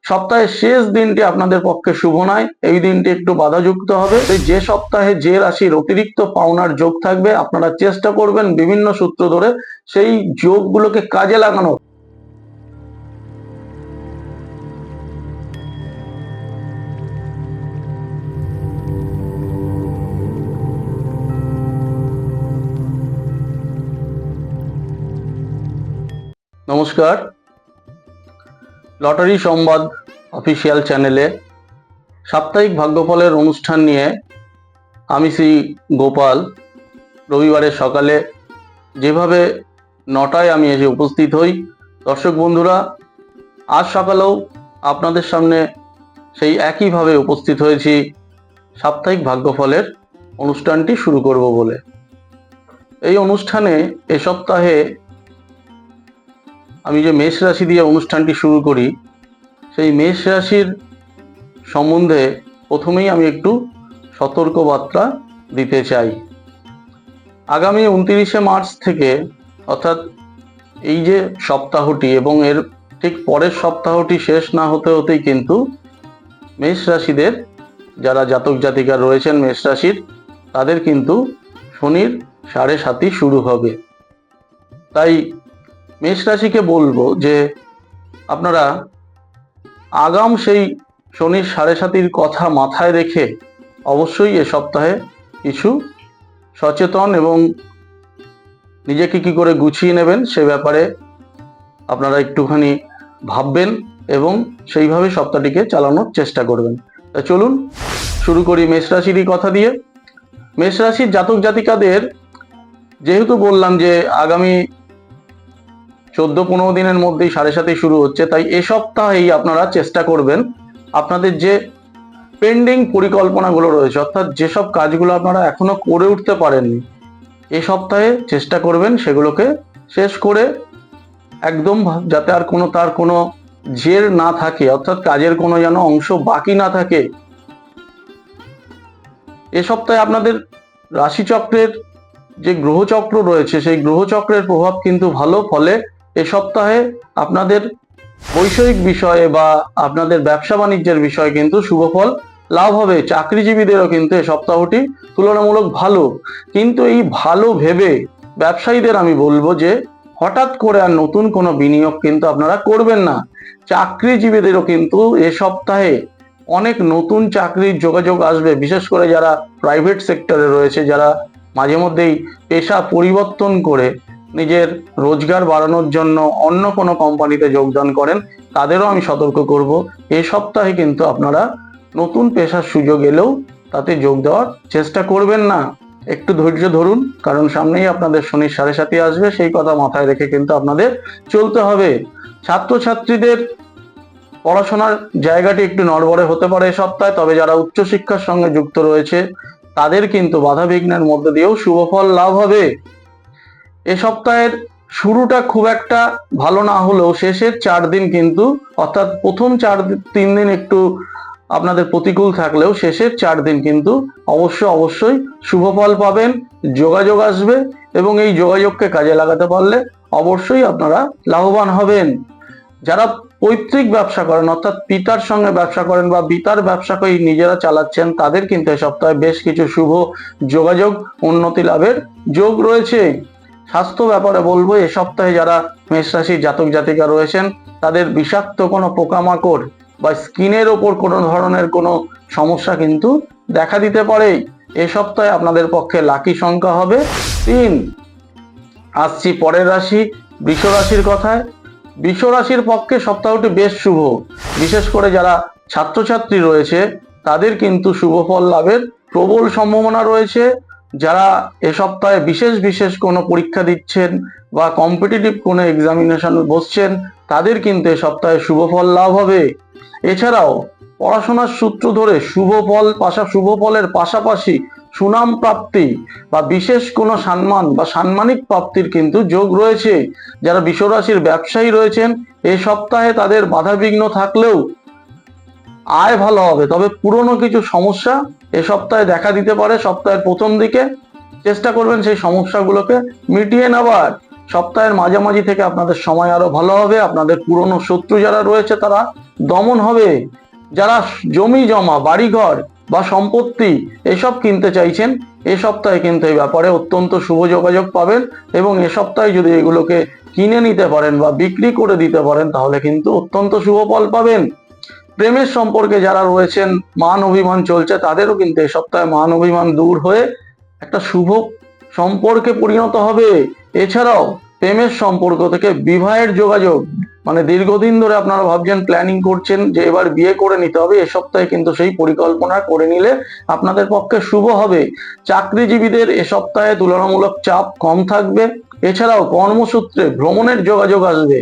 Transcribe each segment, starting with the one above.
সপ্তাহের শেষ দিনটি আপনাদের পক্ষে শুভ নয়, এই দিনটি একটু বাধাযুক্ত হবে। যে সপ্তাহে যে রাশির অতিরিক্ত পাওনার যোগ থাকবে আপনারা চেষ্টা করবেন বিভিন্ন সূত্র ধরে সেই যোগগুলোকে কাজে লাগানোর। নমস্কার, লটারি সংবাদ অফিসিয়াল চ্যানেলে সাপ্তাহিক ভাগ্যফলের অনুষ্ঠান নিয়ে আমি শ্রী গোপাল রবিবারের সকালে যেভাবে 9টায় আমি এসে উপস্থিত হই, দর্শক বন্ধুরা আজ সকালেও আপনাদের সামনে সেই একইভাবে উপস্থিত হয়েছি সাপ্তাহিক ভাগ্যফলের অনুষ্ঠানটি শুরু করব বলে। এই অনুষ্ঠানে এ সপ্তাহে আমি যে মেষ রাশি দিয়ে অনুষ্ঠানটি শুরু করি, সেই মেষ রাশির সম্বন্ধে প্রথমেই আমি একটু সতর্কবার্তা দিতে চাই। আগামী 29শে মার্চ থেকে, অর্থাৎ এই যে সপ্তাহটি এবং এর ঠিক পরের সপ্তাহটি শেষ না হতে হতেই কিন্তু মেষ রাশিদের যারা জাতক জাতিকা রয়েছেন মেষ রাশির, তাদের কিন্তু শনির 7.5 শুরু হবে। তাই মেষ রাশিকে বলবো যে আপনারা আগাম সেই শনির 7.5 কথা মাথায় রেখে অবশ্যই এ সপ্তাহে কিছু সচেতন এবং নিজেকে কি করে গুছিয়ে নেবেন সে ব্যাপারে আপনারা একটুখানি ভাববেন এবং সেইভাবে সপ্তাহটিকে চালানোর চেষ্টা করবেন। তাই চলুন শুরু করি মেষ রাশিরই কথা দিয়ে। মেষ রাশির জাতক জাতিকাদের যেহেতু বললাম যে আগামী 14-15 দিনের মধ্যেই 7.5 শুরু হচ্ছে, তাই এ সপ্তাহেই আপনারা চেষ্টা করবেন আপনাদের যে পেন্ডিং পরিকল্পনাগুলো রয়েছে, অর্থাৎ যেসব কাজগুলো আপনারা এখনো করে উঠতে পারেননি, এ সপ্তাহে চেষ্টা করবেন সেগুলোকে শেষ করে একদম, যাতে আর তার কোনো জের না থাকে, অর্থাৎ কাজের কোনো যেন অংশ বাকি না থাকে। এ সপ্তাহে আপনাদের রাশিচক্রের যে গ্রহচক্র রয়েছে সেই গ্রহচক্রের প্রভাব কিন্তু ভালো, ফলে এ সপ্তাহে আপনাদের বৈষয়িক বিষয়ে বা আপনাদের ব্যবসা বাণিজ্যের বিষয়ে কিন্তু শুভ ফল লাভ হবে। চাকরিজীবীদেরও কিন্তু এই সপ্তাহটি তুলনামূলক ভালো, কিন্তু এই ভালো ভেবে ব্যবসায়ীদের আমি বলবো যে হঠাৎ করে আর নতুন কোনো বিনিয়োগ কিন্তু আপনারা করবেন না। চাকরিজীবীদেরও কিন্তু এ সপ্তাহে অনেক নতুন চাকরির যোগাযোগ আসবে, বিশেষ করে যারা প্রাইভেট সেক্টরে রয়েছে, যারা মাঝে মধ্যেই পেশা পরিবর্তন করে নিজের রোজগার বাড়ানোর জন্য অন্য কোনো কোম্পানিতে যোগদান করেন, তাদেরও আমি সতর্ক করব এই সপ্তাহে কিন্তু আপনারা নতুন পেশার সুযোগ এলেও তাতে যোগ দেওয়ার চেষ্টা করবেন না। একটু ধৈর্য ধরুন, কারণ সামনেই আপনাদের শনির 7.5 আসবে, সেই কথা মাথায় রেখে কিন্তু আপনাদের চলতে হবে। ছাত্রছাত্রীদের পড়াশোনার জায়গাটি একটু নড়বড়ে হতে পারে এ সপ্তাহে, তবে যারা উচ্চশিক্ষার সঙ্গে যুক্ত রয়েছে তাদের কিন্তু বাধা বিঘ্নের মধ্যে দিয়েও শুভ ফল লাভ হবে। এ সপ্তাহের শুরুটা খুব একটা ভালো না হলেও শেষের 4 দিন কিন্তু, অর্থাৎ প্রথম 3 দিন একটু আপনাদের প্রতিকূল থাকলেও শেষের 4 দিন কিন্তু অবশ্যই শুভ ফল পাবেন, যোগাযোগ আসবে এবং এই যোগাযোগকে কাজে লাগাতে পারলে অবশ্যই আপনারা লাভবান হবেন। যারা পৈতৃক ব্যবসা করেন, অর্থাৎ পিতার সঙ্গে ব্যবসা করেন বা পিতার ব্যবসাকে নিজেরা চালাচ্ছেন, তাদের কিন্তু এই সপ্তাহে বেশ কিছু শুভ যোগাযোগ উন্নতি লাভের যোগ রয়েছে। স্বাস্থ্য ব্যাপারে বলবো এ সপ্তাহে যারা মেষ রাশির জাতক জাতিকা রয়েছেন তাদের বিষাক্ত কোনো পোকামাকড় বা স্কিনের ওপর কোনো ধরনের কোনো সমস্যা কিন্তু দেখা দিতে পারে। এ সপ্তাহে আপনাদের পক্ষে লাকি সংখ্যা হবে 3। আসছি পরের রাশি বৃষ রাশির কথায়। বৃষ রাশির পক্ষে সপ্তাহটি বেশ শুভ, বিশেষ করে যারা ছাত্রছাত্রী রয়েছে তাদের কিন্তু শুভ ফল লাভের প্রবল সম্ভাবনা রয়েছে। যারা এ সপ্তাহে বিশেষ কোনো পরীক্ষা দিচ্ছেন বা কম্পিটিটিভ কোনো এক্সামিনেশন বসছেন, তাদের কিন্তু এ সপ্তাহে শুভ ফল লাভ হবে। এছাড়াও পড়াশোনার সূত্র ধরে শুভ ফলের পাশাপাশি সুনাম প্রাপ্তি বা বিশেষ কোনো সম্মান বা সাম্মানিক প্রাপ্তির কিন্তু যোগ রয়েছে। যারা বৃষ রাশির ব্যবসায়ী রয়েছেন এই সপ্তাহে তাদের বাধা বিঘ্ন থাকলেও আয় ভালো হবে, তবে পুরনো কিছু সমস্যা এ সপ্তাহে দেখা দিতে পারে। সপ্তাহের প্রথম দিকে চেষ্টা করবেন সেই সমস্যাগুলোকে মিটিয়ে নেওয়ার। সপ্তাহের মাঝামাঝি থেকে আপনাদের সময় আরো ভালো হবে। আপনাদের পুরনো শত্রু যারা রয়েছে তারা দমন হবে। যারা জমি জমা, বাড়িঘর বা সম্পত্তি এসব কিনতে চাইছেন, এ সপ্তাহে কিন্তু এই ব্যাপারে অত্যন্ত শুভ যোগাযোগ পাবেন এবং এ সপ্তাহে যদি এগুলোকে কিনে নিতে পারেন বা বিক্রি করে দিতে পারেন তাহলে কিন্তু অত্যন্ত শুভ ফল পাবেন। প্রেমের সম্পর্কে যারা রয়েছেন, মান অভিমান চলছে, তাদেরও কিন্তু এ সপ্তাহে মান অভিমান দূর হয়ে একটা শুভ সম্পর্কে পরিণত হবে। এছাড়াও প্রেমের সম্পর্ক থেকে বিবাহের যোগাযোগ, মানে দীর্ঘদিন ধরে আপনারা ভাবছেন, প্ল্যানিং করছেন যে এবার বিয়ে করে নিতে হবে, এ সপ্তাহে কিন্তু সেই পরিকল্পনা করে নিলে আপনাদের পক্ষে শুভ হবে। চাকরিজীবীদের এ সপ্তাহে তুলনামূলক চাপ কম থাকবে। এছাড়াও কর্মসূত্রে ভ্রমণের যোগাযোগ আসবে।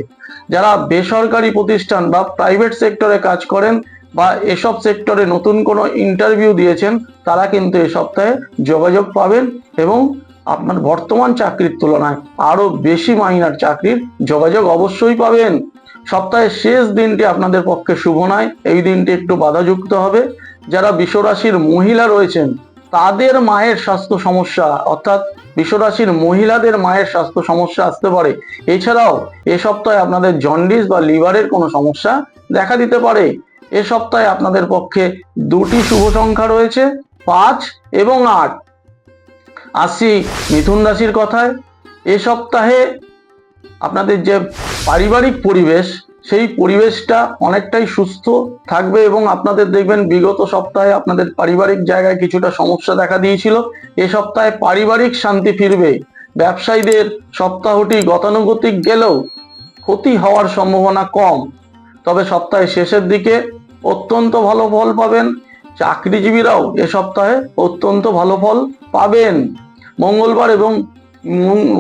যারা বেসরকারি প্রতিষ্ঠান বা প্রাইভেট সেক্টরে কাজ করেন বা এসব সেক্টরে নতুন কোনো ইন্টারভিউ দিয়েছেন, তারা কিন্তু এ সপ্তাহে যোগাযোগ পাবেন এবং আপনার বর্তমান চাকরির তুলনায় আরো বেশি মাইনার চাকরির যোগাযোগ অবশ্যই পাবেন। সপ্তাহের শেষ দিনটি আপনাদের পক্ষে শুভ নয়, এই দিনটি একটু বাধাযুক্ত হবে। যারা বৃষ রাশির মহিলা রয়েছেন তাদের মায়ের স্বাস্থ্য সমস্যা, অর্থাৎ বৃষ রাশির মহিলাদের মায়ের স্বাস্থ্য সমস্যা আসতে পারে। এছাড়াও এ সপ্তাহে আপনাদের জন্ডিস বা লিভারের কোনো সমস্যা দেখা দিতে পারে। এ সপ্তাহে আপনাদের পক্ষে দুটি শুভ সংখ্যা রয়েছে, 5 এবং 8। আসছি মিথুন রাশির কথায়। এ সপ্তাহে আপনাদের যে পারিবারিক পরিবেশ, সেই পরিবেশটা অনেকটাই সুস্থ থাকবে এবং আপনাদের দেখবেন বিগত সপ্তাহে আপনাদের পারিবারিক জায়গায় কিছুটা সমস্যা দেখা দিয়েছিল, এ সপ্তাহে পারিবারিক শান্তি ফিরবে। ব্যবসায়ীদের সপ্তাহটি গতানুগতিক গেলেও ক্ষতি হওয়ার সম্ভাবনা কম, তবে সপ্তাহের শেষের দিকে অত্যন্ত ভালো ফল পাবেন। চাকরিজীবীরাও এ সপ্তাহে অত্যন্ত ভালো ফল পাবেন।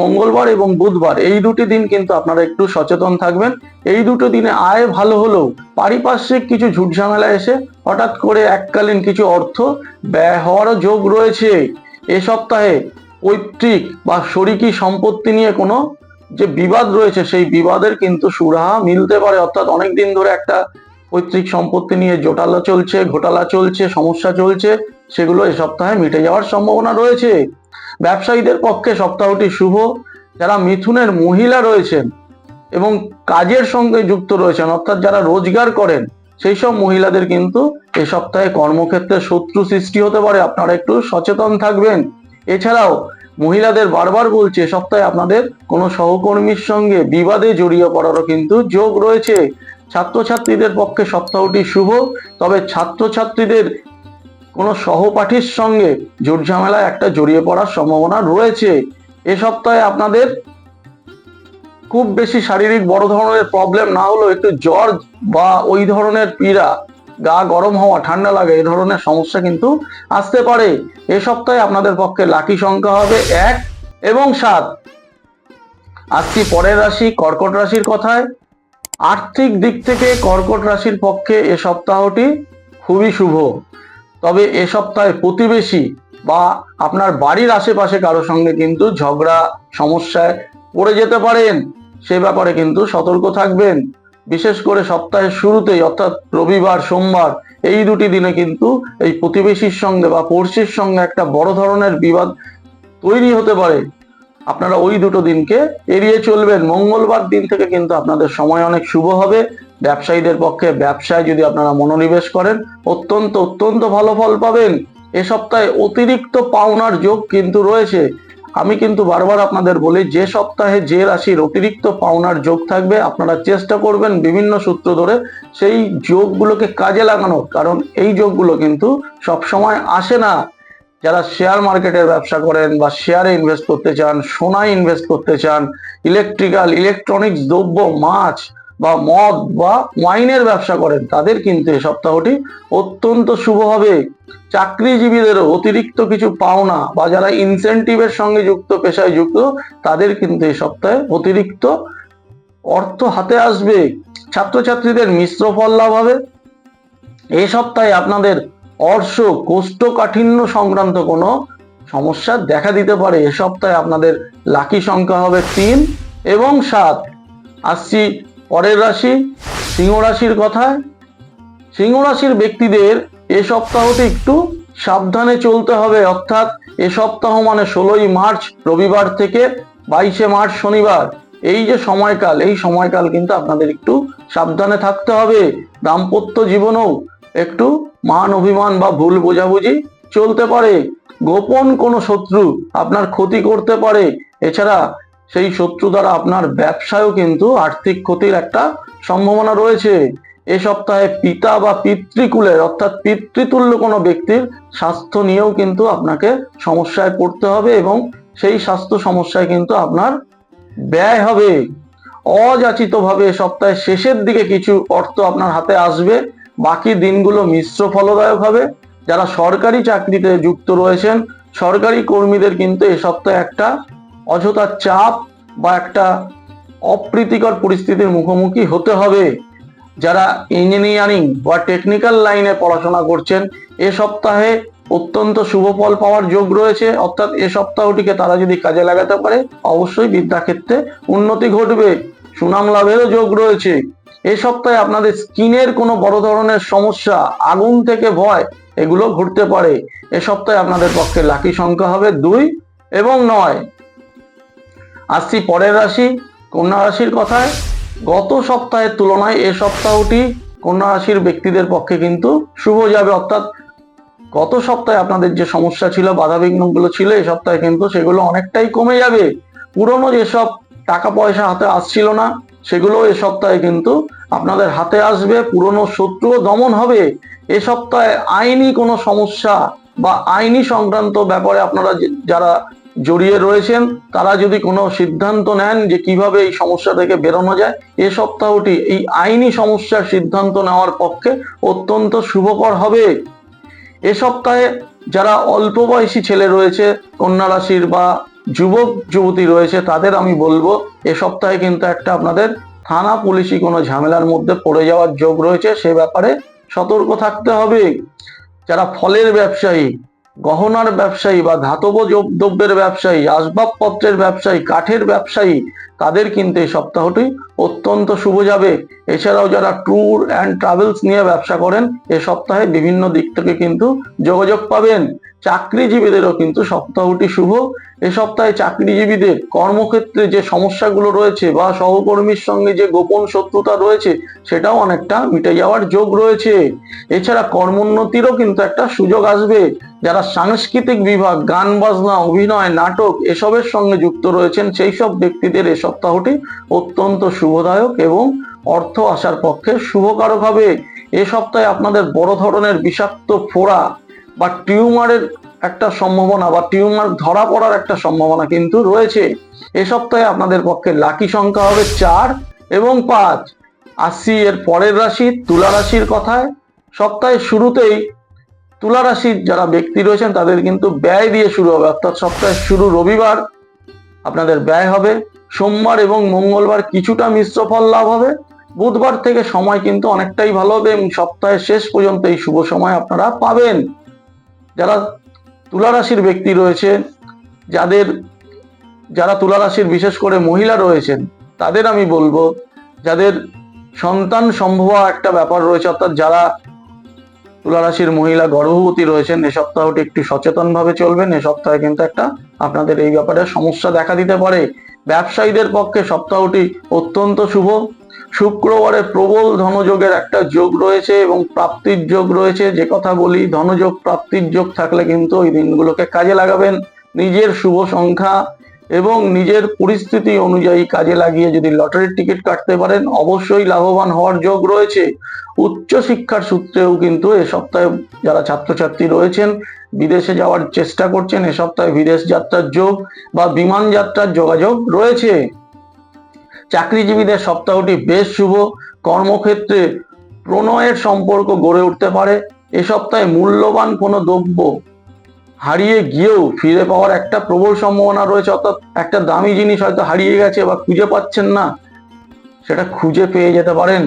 মঙ্গলবার এবং বুধবার এই দুটি দিন কিন্তু আপনারা একটু সচেতন থাকবেন। এই দুটো দিনে আয় ভালো হলেও পারিপার্শ্বিক কিছু ঝুটঝামেলা এসে হঠাৎ করে এককালীন কিছু অর্থ ব্যয় হওয়ারও যোগ রয়েছে। এ সপ্তাহে পৈতৃক বা শরিকি সম্পত্তি নিয়ে কোনো যে বিবাদ রয়েছে, সেই বিবাদের কিন্তু সুরাহা মিলতে পারে। অর্থাৎ অনেকদিন ধরে একটা পৈতৃক সম্পত্তি নিয়ে ঘোটালা চলছে, সমস্যা চলছে, সেগুলো এ সপ্তাহে মিটে যাওয়ার সম্ভাবনা রয়েছে। ব্যবসায়ীদের পক্ষে সপ্তাহটি শুভ। যারা মিথুনের মহিলা রয়েছেন এবং কাজের সঙ্গে যুক্ত রয়েছেন, অর্থাৎ যারা রোজগার করেন, সেই সব মহিলাদের কিন্তু এ সপ্তাহে কর্মক্ষেত্রে শত্রু সৃষ্টি হতে পারে, আপনারা একটু সচেতন থাকবেন। এছাড়াও মহিলাদের বারবার বলছে, এ সপ্তাহে আপনাদের কোনো সহকর্মীর সঙ্গে বিবাদে জড়িয়ে পড়ারও কিন্তু যোগ রয়েছে। ছাত্রছাত্রীদের পক্ষে সপ্তাহটি শুভ, তবে ছাত্রছাত্রীদের কোনো সহপাঠীর সঙ্গে ঝুটঝামেলায় একটা জড়িয়ে পড়ার সম্ভাবনা রয়েছে। এ সপ্তাহে আপনাদের খুব বেশি শারীরিক বড় ধরনের প্রবলেম না হলেও একটু জ্বর বা ওই ধরনের পীড়া, গা গরম হওয়া, ঠান্ডা লাগা, এই ধরনের সমস্যা কিন্তু আসতে পারে। এ সপ্তাহে আপনাদের পক্ষে লাকি সংখ্যা হবে 1 এবং 7। আসছি পরের রাশি কর্কট রাশির কথায়। আর্থিক দিক থেকে কর্কট রাশির পক্ষে এ সপ্তাহটি খুবই শুভ, তবে এ সপ্তাহে প্রতিবেশী বা আপনার বাড়ির আশেপাশে কারোর সঙ্গে কিন্তু ঝগড়া সমস্যায় পড়ে যেতে পারেন, সে ব্যাপারে কিন্তু সতর্ক থাকবেন। বিশেষ করে সপ্তাহের শুরুতেই, অর্থাৎ রবিবার সোমবার এই দুটি দিনে কিন্তু এই প্রতিবেশীর সঙ্গে বা পড়শির সঙ্গে একটা বড় ধরনের বিবাদ তৈরি হতে পারে, আপনারা ওই দুটো দিনকে এড়িয়ে চলবেন। মঙ্গলবার দিন থেকে কিন্তু আপনাদের সময় অনেক শুভ হবে। ব্যবসায়ীদের পক্ষে ব্যবসায় যদি আপনারা মনোনিবেশ করেন অত্যন্ত ভালো ফল পাবেন। এ সপ্তাহে অতিরিক্ত পাওনার যোগ কিন্তু রয়েছে। আমি কিন্তু বারবার আপনাদের বলি, যে সপ্তাহে যে রাশির অতিরিক্ত পাওনার যোগ থাকবে আপনারা চেষ্টা করবেন বিভিন্ন সূত্র ধরে সেই যোগগুলোকে কাজে লাগানোর, কারণ এই যোগগুলো কিন্তু সবসময় আসে না। যারা শেয়ার মার্কেটের ব্যবসা করেন বা শেয়ারে ইনভেস্ট করতে চান, সোনায় ইনভেস্ট করতে চান, ইলেকট্রনিক্স দ্রব্য, মাছ বা মদ বা ওয়াইনের ব্যবসা করেন, তাদের কিন্তু এই সপ্তাহটি অত্যন্ত শুভ হবে। চাকরিজীবীদেরও অতিরিক্ত কিছু পাওনা বা যারা ইনসেন্টিভের সঙ্গে যুক্ত, পেশায় যুক্ত, তাদের কিন্তু এই সপ্তাহে অতিরিক্ত অর্থ হাতে আসবে। ছাত্রছাত্রীদের মিশ্র ফল লাভ হবে। এই সপ্তাহে আপনাদের কোষ্ঠকাঠিন্য সংক্রান্ত কোনো সমস্যা দেখা দিতে পারে। এ সপ্তাহে আপনাদের লাকি সংখ্যা হবে 3 এবং 7। আসছি পরের রাশি সিংহ রাশির কথায়। সিংহ রাশির ব্যক্তিদের এ সপ্তাহটি একটু সাবধানে চলতে হবে, অর্থাৎ এ সপ্তাহ মানে 16ই মার্চ রবিবার থেকে 22শে মার্চ শনিবার, এই যে সময়কাল, এই সময়কাল কিন্তু আপনাদের একটু সাবধানে থাকতে হবে। দাম্পত্য জীবনেও একটু মান অভিমান বা ভুল বোঝাবুঝি চলতে পারে। গোপন কোনো শত্রু আপনার ক্ষতি করতে পারে। এছাড়া সেই শত্রু দ্বারা আপনার ব্যবসায়ও কিন্তু আর্থিক ক্ষতির একটা সম্ভাবনা রয়েছে। এ সপ্তাহে পিতা বা পিতৃকুলের অর্থাৎ পিতৃতুল্য কোনো ব্যক্তির স্বাস্থ্য নিয়েও কিন্তু আপনাকে সমস্যায় পড়তে হবে এবং সেই স্বাস্থ্য সমস্যায় কিন্তু আপনার ব্যয় হবে। অযাচিতভাবে সপ্তাহের শেষের দিকে কিছু অর্থ আপনার হাতে আসবে, বাকি দিনগুলো মিশ্র ফলদায়ক হবে। যারা সরকারি চাকরিতে যুক্ত রয়েছেন, সরকারি কর্মীদের কিন্তু এ সপ্তাহে একটা অযথা চাপ বা একটা অপ্রীতিকর পরিস্থিতির মুখোমুখি হতে হবে। যারা ইঞ্জিনিয়ারিং বা টেকনিক্যাল লাইনে পড়াশোনা করছেন, এ সপ্তাহে অত্যন্ত শুভ ফল পাওয়ার যোগ রয়েছে, অর্থাৎ এ সপ্তাহটিকে তারা যদি কাজে লাগাতে পারে অবশ্যই বিদ্যাক্ষেত্রে উন্নতি ঘটবে, সুনাম লাভেরও যোগ রয়েছে। এ সপ্তাহে আপনাদের স্কিনের কোনো বড় ধরনের সমস্যা, আগুন থেকে ভয়, এগুলো ঘটতে পারে। এ সপ্তাহে আপনাদের পক্ষে লাকি সংখ্যা হবে 2 এবং 9। আসছি পরের রাশি, কন্যা রাশির কথায়। গত সপ্তাহের তুলনায় এ সপ্তাহটি কন্যা রাশির ব্যক্তিদের পক্ষে কিন্তু শুভ যাবে, অর্থাৎ গত সপ্তাহে আপনাদের যে সমস্যা ছিল, বাধাবিঘ্নগুলো ছিল, এই সপ্তাহে কিন্তু সেগুলো অনেকটাই কমে যাবে। পুরনো যেসব টাকা পয়সা হাতে আসছিল না, সেগুলো এ সপ্তাহে কিন্তু আপনাদের হাতে আসবে। পুরনো শত্রুও দমন হবে। এ সপ্তাহে আইনি কোনো সমস্যা বা আইনি সংক্রান্ত ব্যাপারে আপনারা যারা জড়িয়ে রয়েছেন, তারা যদি কোনো সিদ্ধান্ত নেন যে কিভাবে এই সমস্যা থেকে বেরোনো যায়, এ সপ্তাহটি এই আইনি সমস্যার সিদ্ধান্ত নেওয়ার পক্ষে অত্যন্ত শুভকর হবে। এ সপ্তাহে যারা অল্প বয়সী ছেলে রয়েছে কন্যা রাশির বা যুবক যুবতী রয়েছে, তাদের আমি বলবো এ সপ্তাহে কিন্তু একটা আপনাদের থানা পুলিশি কোনো ঝামেলার মধ্যে পড়ে যাওয়ার যোগ রয়েছে, সে ব্যাপারে সতর্ক থাকতে হবে। যারা ফলের ব্যবসায়ী, গহনার ব্যবসায়ী বা ধাতব দ্রব্যের ব্যবসায়ী, আসবাবপত্রের ব্যবসায়ী, কাঠের ব্যবসায়ী, তাদের কিন্তু এই সপ্তাহটি অত্যন্ত শুভ যাবে। এছাড়াও যারা ট্যুর অ্যান্ড ট্রাভেলস নিয়ে ব্যবসা করেন, এ সপ্তাহে বিভিন্ন দিক থেকে কিন্তু যোগাযোগ পাবেন। চাকরিজীবীদেরও কিন্তু সপ্তাহটি শুভ। এ সপ্তাহে চাকরিজীবীদের কর্মক্ষেত্রে যে সমস্যাগুলো রয়েছে বা সহকর্মীর সঙ্গে যে গোপন শত্রুতা রয়েছে, সেটাও অনেকটা মিটে যাওয়ার যোগ রয়েছে। এছাড়া কর্মোন্নতিরও কিন্তু একটা সুযোগ আসবে। যারা সাংস্কৃতিক বিভাগ, গান বাজনা, অভিনয়, নাটক এসবের সঙ্গে যুক্ত রয়েছেন, সেই সব ব্যক্তিদের এ সপ্তাহটি অত্যন্ত শুভদায়ক এবং অর্থ আসার পক্ষে শুভকারক হবে। এ সপ্তাহে আপনাদের বড় ধরনের বিষাক্ত ফোড়া বা টিউমারের একটা সম্ভাবনা বা টিউমার ধরা পড়ার একটা সম্ভাবনা কিন্তু রয়েছে। এ সপ্তাহে আপনাদের পক্ষে লাকি সংখ্যা হবে 4 এবং 5। আসছি এর পরের রাশি, তুলা রাশির কথায়। সপ্তাহের শুরুতেই তুলা রাশির যারা ব্যক্তি রয়েছেন, তাদের কিন্তু ব্যয় দিয়ে শুরু হবে, অর্থাৎ সপ্তাহের শুরু রবিবার আপনাদের ব্যয় হবে। সোমবার এবং মঙ্গলবার কিছুটা মিশ্র ফল লাভ হবে। বুধবার থেকে সময় কিন্তু অনেকটাই ভালো হবে এবং সপ্তাহের শেষ পর্যন্ত এই শুভ সময় আপনারা পাবেন। যারা তুলা রাশির ব্যক্তি রয়েছে, যারা তুলা রাশির বিশেষ করে মহিলা রয়েছেন, তাদের আমি বলবো যাদের সন্তান সম্ভব একটা ব্যাপার রয়েছে, অর্থাৎ যারা তুলা রাশির মহিলা গর্ভবতী রয়েছেন, এ সপ্তাহটি একটু সচেতন ভাবে চলবেন। এ সপ্তাহে কিন্তু একটা আপনাদের এই ব্যাপারে সমস্যা দেখা দিতে পারে। ব্যবসায়ীদের পক্ষে সপ্তাহটি অত্যন্ত শুভ। শুক্রবারে প্রবল ধনযোগের একটা যোগ রয়েছে এবং প্রাপ্তির যোগ রয়েছে। যে কথা বলি, ধনযোগ প্রাপ্তির যোগ থাকলে কিন্তু ওই দিনগুলোকে কাজে লাগাবেন। নিজের শুভ সংখ্যা এবং নিজের পরিস্থিতি অনুযায়ী কাজে লাগিয়ে যদি লটারির টিকিট কাটতে পারেন, অবশ্যই লাভবান হওয়ার যোগ রয়েছে। উচ্চ শিক্ষার সূত্রেও কিন্তু এ সপ্তাহে যারা ছাত্রছাত্রী রয়েছেন, বিদেশে যাওয়ার চেষ্টা করছেন, এ সপ্তাহে বিদেশ যাত্রার যোগ বা বিমান যাত্রার যোগাযোগ রয়েছে। চাকরিজীবীদের সপ্তাহটি বেশ শুভ। কর্মক্ষেত্রে প্রণয়ের সম্পর্ক গড়ে উঠতে পারে। এ সপ্তাহে মূল্যবান কোনো দ্রব্য হারিয়ে গিয়েও ফিরে পাওয়ার একটা প্রবল সম্ভাবনা রয়েছে, অর্থাৎ একটা দামি জিনিস হয়তো হারিয়ে গেছে বা খুঁজে পাচ্ছেন না, সেটা খুঁজে পেয়ে যেতে পারেন।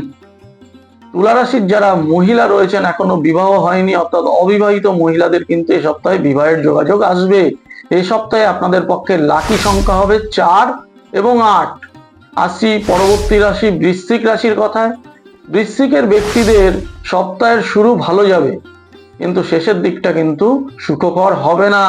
তুলা রাশির যারা মহিলা রয়েছেন, এখনো বিবাহ হয়নি, অর্থাৎ অবিবাহিত মহিলাদের কিন্তু এই সপ্তাহে বিবাহের যোগাযোগ আসবে। এই সপ্তাহে আপনাদের পক্ষে লাকি সংখ্যা হবে 4 এবং 8। আসছি পরবর্তী রাশি, বৃশ্চিক রাশির কথায়। বৃশ্চিকের ব্যক্তিদের সপ্তাহের শুরু ভালো যাবে, কিন্তু শেষের দিকটা কিন্তু সুখকর হবে না।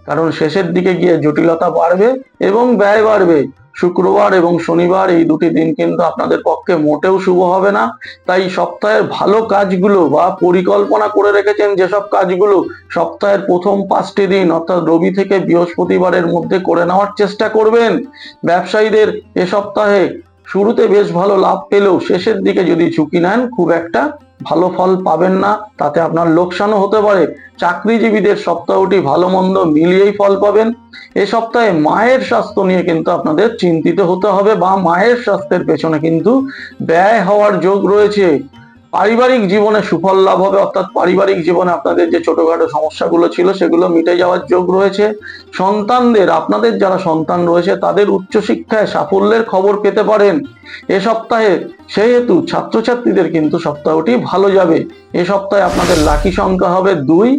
কারণ শেষের দিকে গিয়ে জটিলতা বাড়বে এবং ব্যয় বাড়বে। শুক্রবার এবং শনিবার এই দুটি দিন কিন্তু আপনাদের পক্ষে মোটেও শুভ হবে না। তাই সপ্তাহের ভালো কাজগুলো বা পরিকল্পনা করে রেখেছেন যেসব কাজগুলো সপ্তাহের প্রথম 5টি দিন অর্থাৎ রবি থেকে বৃহস্পতিবারের মধ্যে করে নেওয়ার চেষ্টা করবেন। ব্যবসায়ীদের এ সপ্তাহে শুরুতে বেশ ভালো লাভ পেলেও শেষের দিকে যদি ঝুঁকি নেন খুব একটা ভালো ফল পাবেন না, তাতে আপনার লোকসানও হতে পারে। চাকরিজীবীদের সপ্তাহটি ভালো মন্দ মিলিয়েই ফল পাবেন। এ সপ্তাহে মায়ের স্বাস্থ্য নিয়ে কিন্তু আপনাদের চিন্তিত হতে হবে বা মায়ের স্বাস্থ্যের পেছনে কিন্তু ব্যয় হওয়ার যোগ রয়েছে। পারিবারিক জীবনে সুফল লাভ হবে, অর্থাৎ পারিবারিক জীবনে আপনাদের যে ছোটখাটো সমস্যাগুলো ছিল সেগুলো মিটে যাওয়ার যোগ রয়েছে। সন্তানদের, আপনাদের যারা সন্তান রয়েছে তাদের উচ্চশিক্ষায় সাফল্যের খবর পেতে পারেন এ সপ্তাহে। সেহেতু ছাত্রছাত্রীদের কিন্তু সপ্তাহটি ভালো যাবে। এ সপ্তাহে আপনাদের লাকি সংখ্যা হবে 2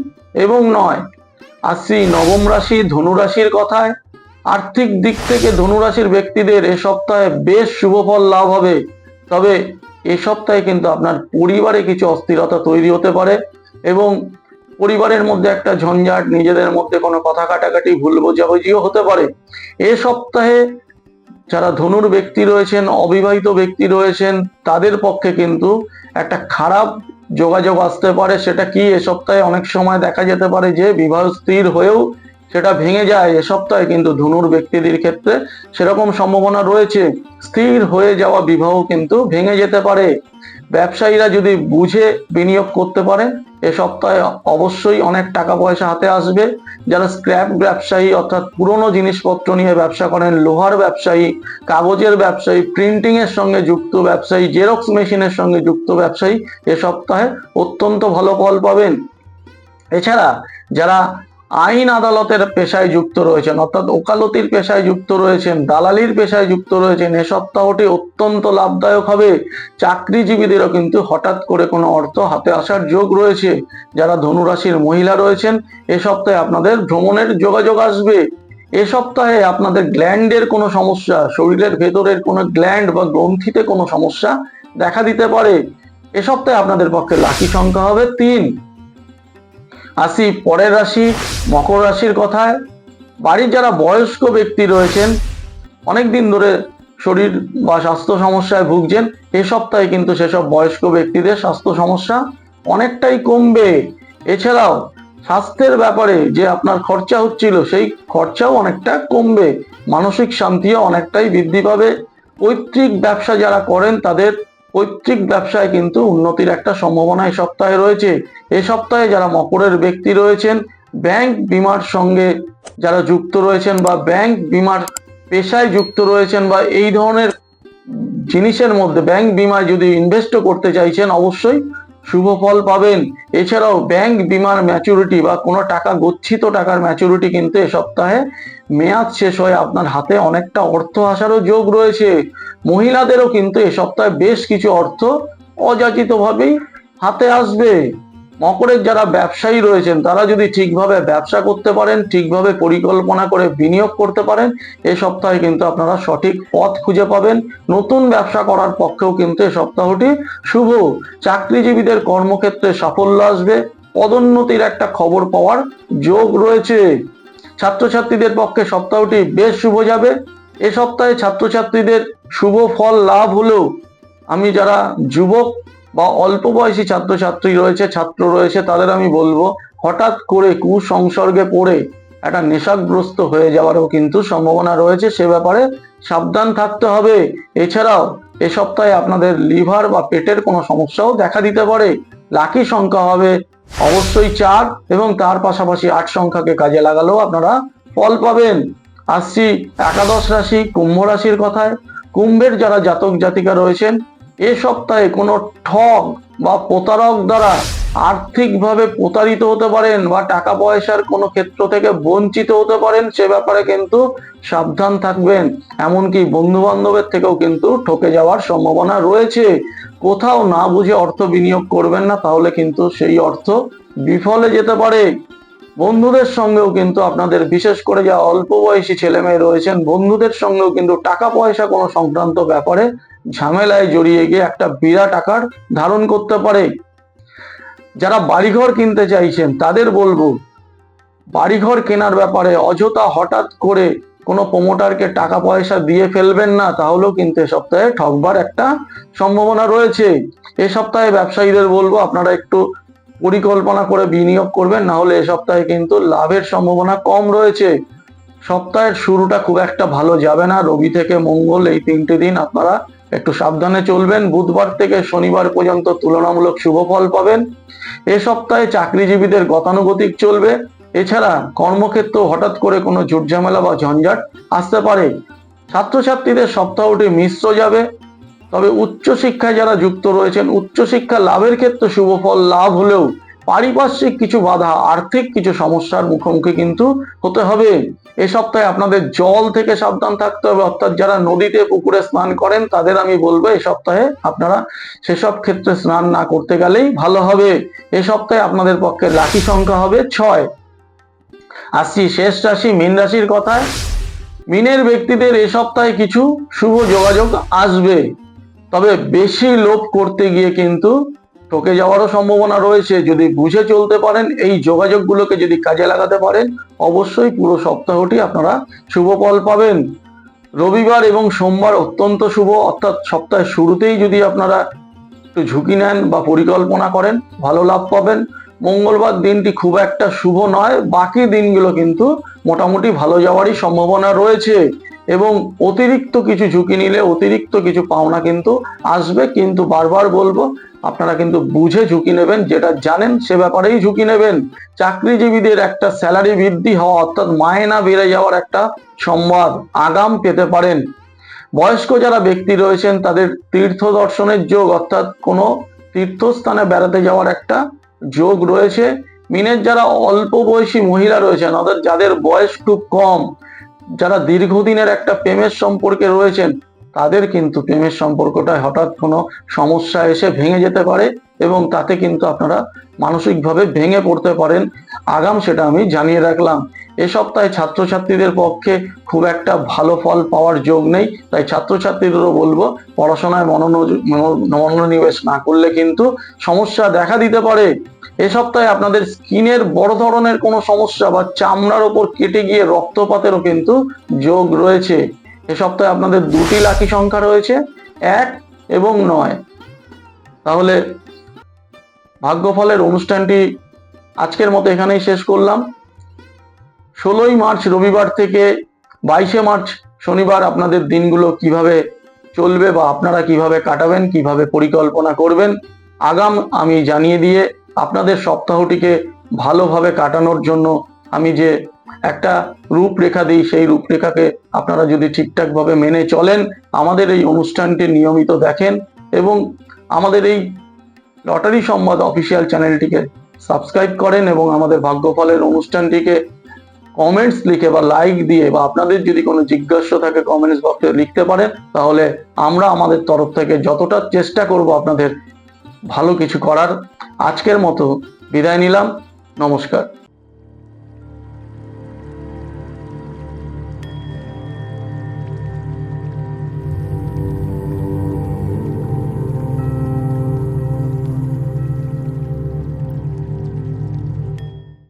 এবং 9। আসছি নবম রাশি ধনু রাশির কথায়। আর্থিক দিক থেকে ধনু রাশির ব্যক্তিদের এ সপ্তাহে বেশ শুভ ফল লাভ হবে। তবে এই সপ্তাহে কিন্তু আপনার পরিবারে কিছু অস্থিরতা তৈরি হতে পারে এবং পরিবারের মধ্যে একটা ঝঞ্ঝাট, নিজেদের মধ্যে কোনো কথা কাটাকাটি, ভুল বোঝাবুঝিও হতে পারে। এ সপ্তাহে যারা ধনুর ব্যক্তি রয়েছেন, অবিবাহিত ব্যক্তি রয়েছেন, তাদের পক্ষে কিন্তু একটা খারাপ যোগাযোগ আসতে পারে। সেটা কি, এ সপ্তাহে অনেক সময় দেখা যেতে পারে যে বিবাহ স্থির হয়েও সেটা ভেঙে যায়। এ সপ্তাহে কিন্তু ধনুর ব্যক্তিদের ক্ষেত্রে সেরকম সম্ভাবনা রয়েছে। স্থির হয়ে যাওয়া বিবাহ কিন্তু ভেঙে যেতে পারে। ব্যবসায়ীরা যদি বুঝে বিনিয়োগ করতে পারেন এ সপ্তাহে অবশ্যই অনেক টাকা পয়সা হাতে আসবে। যারা স্ক্র্যাপ ব্যবসায়ী অর্থাৎ পুরনো জিনিসপত্র নিয়ে ব্যবসা করেন, লোহার ব্যবসায়ী, কাগজের ব্যবসায়ী, প্রিন্টিং এর সঙ্গে যুক্ত ব্যবসায়ী, জেরক্স মেশিনের সঙ্গে যুক্ত ব্যবসায়ী এ সপ্তাহে অত্যন্ত ভালো ফল পাবেন। এছাড়া যারা আইন আদালতের পেশায় যুক্ত রয়েছেন অর্থাৎ ওকালতির পেশায় যুক্ত রয়েছেন, দালালির পেশায় যুক্ত রয়েছেন, এ সপ্তাহটি অত্যন্ত লাভদায়ক হবে। চাকরিজীবীদেরও কিন্তু হঠাৎ করে কোনো অর্থ হাতে আসার যোগ রয়েছে। যারা ধনুরাশির মহিলা রয়েছেন এ সপ্তাহে আপনাদের ভ্রমণের যোগাযোগ আসবে। এ সপ্তাহে আপনাদের গ্ল্যান্ডের কোনো সমস্যা, শরীরের ভেতরের কোনো গ্ল্যান্ড বা গ্রন্থিতে কোনো সমস্যা দেখা দিতে পারে। এ সপ্তাহে আপনাদের পক্ষে লাকি সংখ্যা হবে 3। আসি পরের রাশি মকর রাশির কথায়। বাড়ির যারা বয়স্ক ব্যক্তি রয়েছেন, অনেকদিন ধরে শরীর বা স্বাস্থ্য সমস্যায় ভুগছেন, এ সপ্তাহে কিন্তু সেসব বয়স্ক ব্যক্তিদের স্বাস্থ্য সমস্যা অনেকটাই কমবে। এছাড়াও স্বাস্থ্যের ব্যাপারে যে আপনার খরচা হচ্ছিল সেই খরচাও অনেকটা কমবে। মানসিক শান্তিও অনেকটাই বৃদ্ধি পাবে। পৈতৃক ব্যবসা যারা করেন তাদের পৈতৃক ব্যবসায় কিন্তু উন্নতির একটা সম্ভাবনা এই সপ্তাহে রয়েছে। এই সপ্তাহে যারা মকরের ব্যক্তি রয়েছেন, ব্যাংক বিমার সঙ্গে যারা যুক্ত রয়েছেন বা ব্যাংক বিমার পেশায় যুক্ত রয়েছেন বা এই ধরনের জিনিসের মধ্যে ব্যাংক বিমায় যদি ইনভেস্টও করতে চাইছেন অবশ্যই শুভ ফল পাবেন। এছাড়াও ব্যাংক বিমার ম্যাচুরিটি বা কোনো টাকা, গচ্ছিত টাকার ম্যাচুরিটি কিন্তু এ সপ্তাহে মেয়াদ শেষ হয়ে আপনার হাতে অনেকটা অর্থ আসারও যোগ রয়েছে। মহিলাদেরও কিন্তু এ সপ্তাহে বেশ কিছু অর্থ অযাচিতভাবেই হাতে আসবে। মকরের যারা ব্যবসায়ী রয়েছেন তারা যদি ঠিকভাবে ব্যবসা করতে পারেন, ঠিকভাবে পরিকল্পনা করে বিনিয়োগ করতে পারেন, এই সপ্তাহে কিন্তু আপনারা সঠিক পথ খুঁজে পাবেন। নতুন ব্যবসা করার পক্ষেও কিন্তু এই সপ্তাহটি শুভ। চাকরিজীবীদের কর্মক্ষেত্রে সাফল্য আসবে, পদোন্নতির একটা খবর পাওয়ার যোগ রয়েছে। ছাত্রছাত্রীদের পক্ষে সপ্তাহটি বেশ শুভ যাবে। এ সপ্তাহে ছাত্রছাত্রীদের শুভ ফল লাভ হলেও আমি যারা যুবক বা অল্প বয়সী ছাত্রছাত্রী রয়েছে, ছাত্র রয়েছে, তাদের আমি বলবো হঠাৎ করে কুসংসর্গে পড়ে একটা নেশাগ্রস্ত হয়ে যাওয়ারও কিন্তু সম্ভাবনা রয়েছে, সে ব্যাপারে সাবধান থাকতে হবে। এছাড়াও এ সপ্তাহে আপনাদের লিভার বা পেটের কোনো সমস্যাও দেখা দিতে পারে। লাকি সংখ্যা হবে অবশ্যই 4 এবং তার পাশাপাশি 8 সংখ্যাকে কাজে লাগালেও আপনারা ফল পাবেন। আসছি একাদশ রাশি কুম্ভ রাশির কথায়। কুম্ভের যারা জাতক জাতিকা রয়েছেন এ সপ্তাহে কোনো ঠগ বা প্রতারক দ্বারা আর্থিকভাবে প্রতারিত হতে পারেন বা টাকা পয়সার কোনো ক্ষেত্র থেকে বঞ্চিত হতে পারেন, সে ব্যাপারে কিন্তু সাবধান থাকবেন। এমনকি বন্ধু বান্ধবের থেকেও কিন্তু ঠকে যাওয়ার সম্ভাবনা রয়েছে। কোথাও না বুঝে অর্থ বিনিয়োগ করবেন না, তাহলে কিন্তু সেই অর্থ বিফলে যেতে পারে। বন্ধুদের সঙ্গেও কিন্তু আপনাদের, বিশেষ করে যা অল্প বয়সী ছেলে মেয়ে রয়েছেন, বন্ধুদের সঙ্গেও কিন্তু টাকা পয়সা কোনো সংক্রান্ত ব্যাপারে ঝামেলায় জড়িয়ে গিয়ে একটা বিরাট আকার ধারণ করতে পারে। যারা বাড়িঘর কিনতে চাইছেন তাদের বলবো বাড়িঘর কেনার ব্যাপারে অযথা হঠাৎ করে কোনো প্রমোটারকে টাকা পয়সা দিয়ে ফেলবেন না, তাহলেও কিন্তু এ সপ্তাহে ঠকবার একটা সম্ভাবনা রয়েছে। এ সপ্তাহে ব্যবসায়ীদের বলবো আপনারা একটু পরিকল্পনা করে বিনিয়োগ করবেন, না হলে এ সপ্তাহে কিন্তু লাভের সম্ভাবনা কম রয়েছে। সপ্তাহের শুরুটা খুব একটা ভালো যাবে না। রবি থেকে মঙ্গল এই 3টে দিন আপনারা একটু সাবধানে চলবেন। বুধবার থেকে শনিবার পর্যন্ত তুলনামূলক শুভ ফল পাবেন। এ সপ্তাহে চাকরিজীবীদের গতানুগতিক চলবে। এছাড়া কর্মক্ষেত্র হঠাৎ করে কোনো ঝুটঝামেলা বা ঝঞ্ঝাট আসতে পারে। ছাত্রছাত্রীদের সপ্তাহটি মিশ্র যাবে। তবে উচ্চশিক্ষায় যারা যুক্ত রয়েছেন, উচ্চশিক্ষা লাভের ক্ষেত্রে শুভ ফল লাভ হলেও পারিপার্শ্বিক কিছু বাধা, আর্থিক কিছু সমস্যার মুখোমুখি কিন্তু হতে হবে। এ সপ্তাহে আপনাদের জল থেকে সাবধান থাকতে হবে, অর্থাৎ যারা নদীতে পুকুরে স্নান করেন তাদের আমি বলবো এ সপ্তাহে আপনারা সেসব ক্ষেত্রে স্নান না করতে গেলেই ভালো হবে। এ সপ্তাহে আপনাদের পক্ষে লাকি সংখ্যা হবে 6। আসছি শেষ রাশি মীন রাশির কথায়। মীনের ব্যক্তিদের এ সপ্তাহে কিছু শুভ যোগাযোগ আসবে, তবে বেশি লোভ করতে গিয়ে কিন্তু ঠকে যাওয়ারও সম্ভাবনা রয়েছে। যদি বুঝে চলতে পারেন, এই যোগাযোগগুলোকে যদি কাজে লাগাতে পারেন, অবশ্যই পুরো সপ্তাহটি আপনারা শুভ ফল পাবেন। রবিবার এবং সোমবার অত্যন্ত শুভ, অর্থাৎ সপ্তাহের শুরুতেই যদি আপনারা একটু ঝুঁকি নেন বা পরিকল্পনা করেন, ভালো লাভ পাবেন। মঙ্গলবার দিনটি খুব একটা শুভ নয়, বাকি দিনগুলো কিন্তু মোটামুটি ভালো যাওয়ারই সম্ভাবনা রয়েছে এবং অতিরিক্ত কিছু ঝুঁকি নিলে অতিরিক্ত কিছু পাওনা কিন্তু আসবে। কিন্তু বারবার বলবো আপনারা কিন্তু বুঝে ঝুঁকি নেবেন, যেটা জানেন সে ব্যাপারেই ঝুঁকি নেবেন। চাকরিজীবীদের একটা স্যালারি বৃদ্ধি হওয়া, অর্থাৎ মায়না বেড়ে যাওয়ার একটা সংবাদ আগাম পেতে পারেন। বয়স্ক যারা ব্যক্তি রয়েছেন তাদের তীর্থ দর্শনের যোগ, অর্থাৎ কোনো তীর্থস্থানে বেড়াতে যাওয়ার একটা যোগ রয়েছে। মিনের যারা অল্প বয়সী মহিলা রয়েছেন, অর্থাৎ যাদের বয়স খুব কম, যারা দীর্ঘদিনের একটা প্রেমের সম্পর্কে রয়েছেন, তাদের কিন্তু প্রেমের সম্পর্কটা হঠাৎ কোনো সমস্যা এসে ভেঙে যেতে পারে এবং তাতে কিন্তু আপনারা মানসিকভাবে ভেঙে পড়তে পারেন। আগাম সেটা আমি জানিয়ে রাখলাম। এ সপ্তাহে ছাত্রছাত্রীদের পক্ষে খুব একটা ভালো ফল পাওয়ার যোগ নেই, তাই ছাত্রছাত্রীদেরও বলবো পড়াশোনায় মনোনিবেশ না করলে কিন্তু সমস্যা দেখা দিতে পারে। এ সপ্তাহে আপনাদের স্কিনের বড় ধরনের কোনো সমস্যা বা চামড়ার ওপর কেটে গিয়ে রক্তপাতেরও কিন্তু যোগ রয়েছে। এ সপ্তাহে আপনাদের 2টি লাকি সংখ্যা রয়েছে, 1 এবং 9। তাহলে ভাগ্যফলের অনুষ্ঠানটি আজকের মতো এখানেই শেষ করলাম। 16ই মার্চ রবিবার থেকে 22শে মার্চ শনিবার আপনাদের দিনগুলো কিভাবে চলবে বা আপনারা কিভাবে কাটাবেন, কিভাবে পরিকল্পনা করবেন, আগাম আমি জানিয়ে দিয়ে আপনাদের সপ্তাহটিকে ভালোভাবে কাটানোর জন্য আমি যে একটা রূপরেখা দিই, সেই রূপরেখাকে আপনারা যদি ঠিকঠাকভাবে মেনে চলেন, আমাদের এই অনুষ্ঠানটি নিয়মিত দেখেন এবং আমাদের এই লটারি সংবাদ অফিসিয়াল চ্যানেলটিকে সাবস্ক্রাইব করেন এবং আমাদের ভাগ্যফলের অনুষ্ঠানটিকে কমেন্টস লিখে বা লাইক দিয়ে বা আপনাদের যদি কোনো জিজ্ঞাসা থাকে কমেন্টস বক্সে লিখতে পারেন, তাহলে আমরা আমাদের তরফ থেকে যতটা চেষ্টা করব আপনাদের ভালো কিছু করার। আজকের মতো বিদায় নিলাম, নমস্কার।